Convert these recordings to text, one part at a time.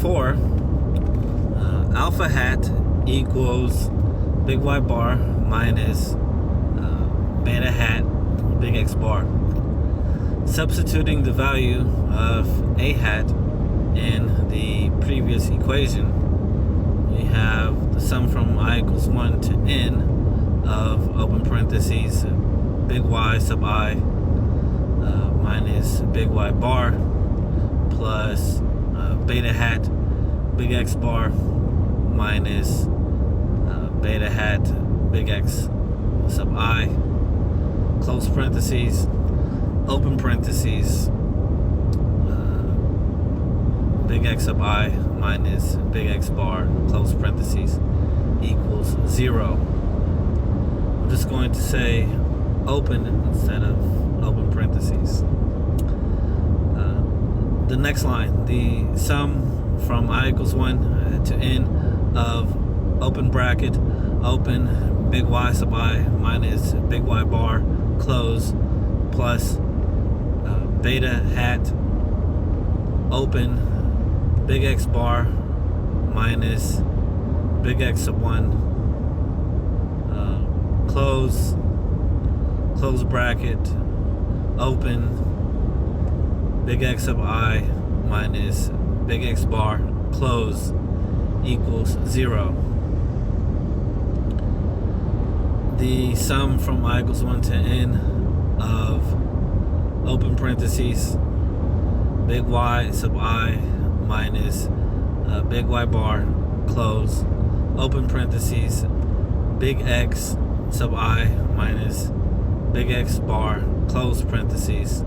4, alpha hat equals big Y bar minus beta hat big X bar. Substituting the value of a hat in the previous equation, we have the sum from I equals 1 to n of open parentheses big Y sub I minus big Y bar plus beta hat big X bar minus beta hat big X sub I, close parentheses, open parentheses, big X sub I minus big X bar, close parentheses, equals 0. I'm just going to say open instead of open parentheses. The next line, the sum from I equals 1 to n of open bracket, open big Y sub I minus big Y bar, close, plus beta hat, open big X bar minus big X sub 1, close bracket, open big X sub I minus big X bar, close, equals 0. The sum from I equals 1 to n of open parentheses big Y sub I minus big Y bar, close, open parentheses big X sub I minus big X bar, close parentheses,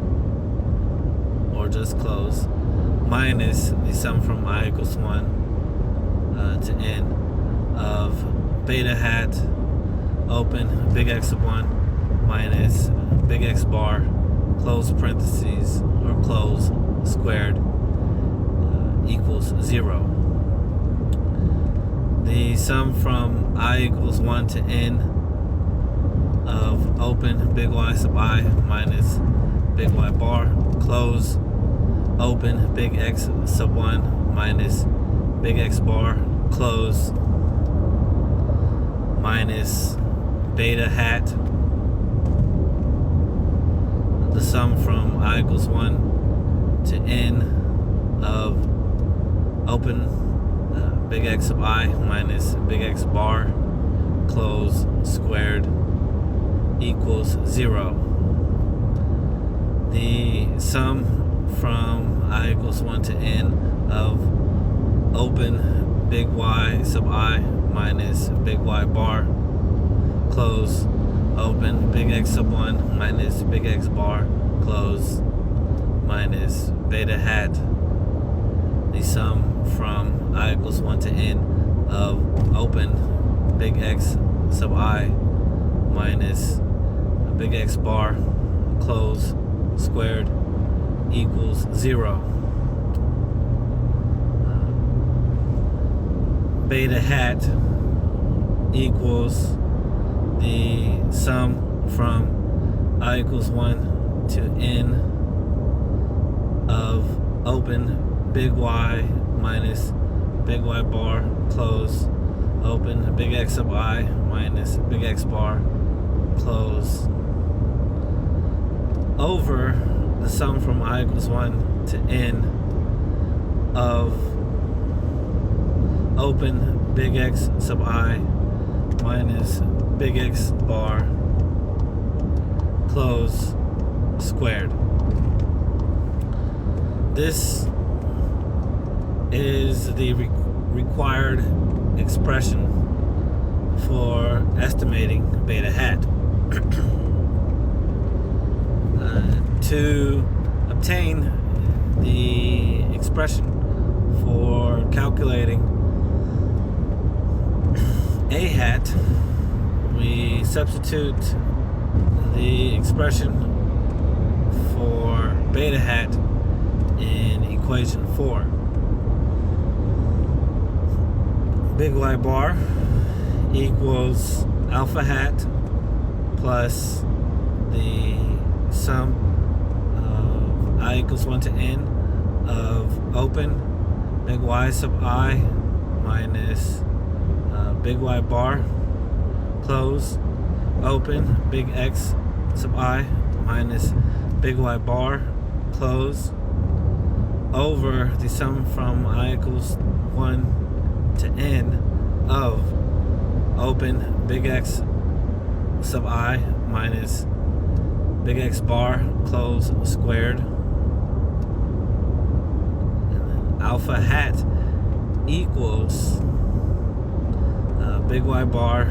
or just close, minus the sum from I equals 1 to n of beta hat, open big X sub 1 minus big X bar, close parentheses, or close, squared, equals 0. The sum from I equals 1 to n of open big Y sub I minus big Y bar, close, open big X sub 1 minus big X bar, close, minus beta hat. The sum from I equals 1 to n of open big X sub I minus big X bar, close, squared, equals 0. The sum from I equals 1 to n of open big Y sub I minus big Y bar, close, open big X sub 1 minus big X bar, close, minus beta hat. The sum from I equals 1 to n of open big X sub I minus big X bar, close, squared, equals 0. Beta hat equals the sum from I equals 1 to n of open big Y minus big Y bar, close, open big X sub I minus big X bar, close, over the sum from I equals 1 to n of open big X sub I minus big X bar, close, squared. This is the required expression for estimating beta hat. To obtain the expression for calculating a hat, we substitute the expression for beta hat in equation 4. Big Y bar equals alpha hat plus the sum of I equals 1 to n of open big Y sub I minus big Y bar, close, open, big X sub I minus big Y bar, close, over the sum from I equals 1 to n of open big X sub I minus big X bar, close, squared. And then alpha hat equals big Y bar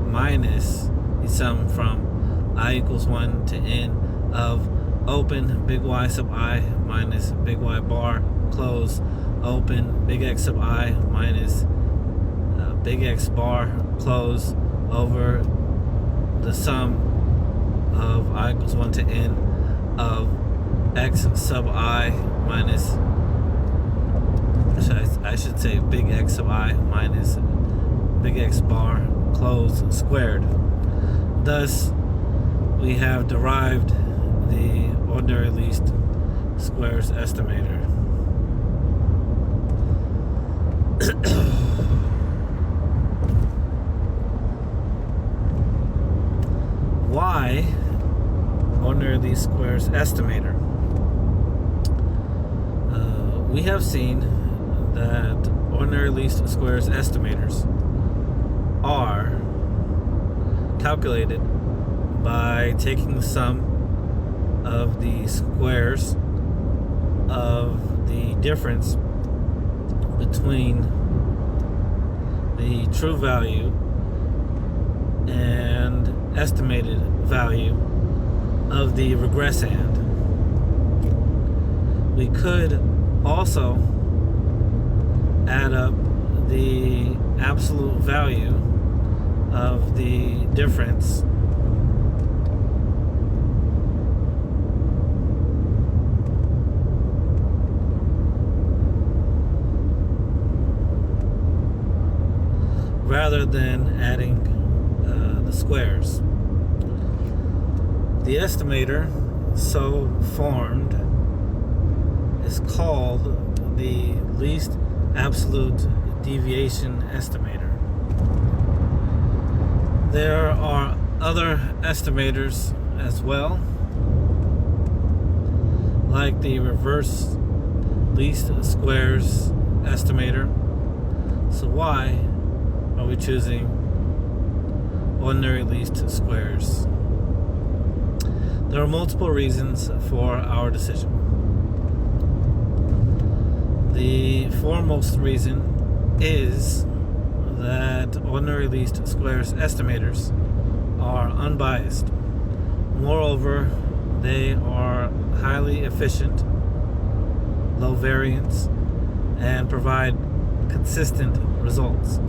minus the sum from I equals 1 to n of open big Y sub I minus big Y bar, close, open big X sub I minus big X bar, close, over the sum of I equals 1 to n of X sub I minus, I should say big X sub I minus big X bar, close, squared. Thus, we have derived the ordinary least squares estimator. Why ordinary least squares estimator? We have seen that ordinary least squares estimators are calculated by taking the sum of the squares of the difference between the true value and estimated value of the regressand. We could also add up the absolute value of the difference rather than adding the squares. The estimator so formed is called the least absolute deviation estimator. There are other estimators as well, like the reverse least squares estimator. So why are we choosing ordinary least squares? There are multiple reasons for our decision. The foremost reason is that ordinary least squares estimators are unbiased. Moreover, they are highly efficient, low variance, and provide consistent results.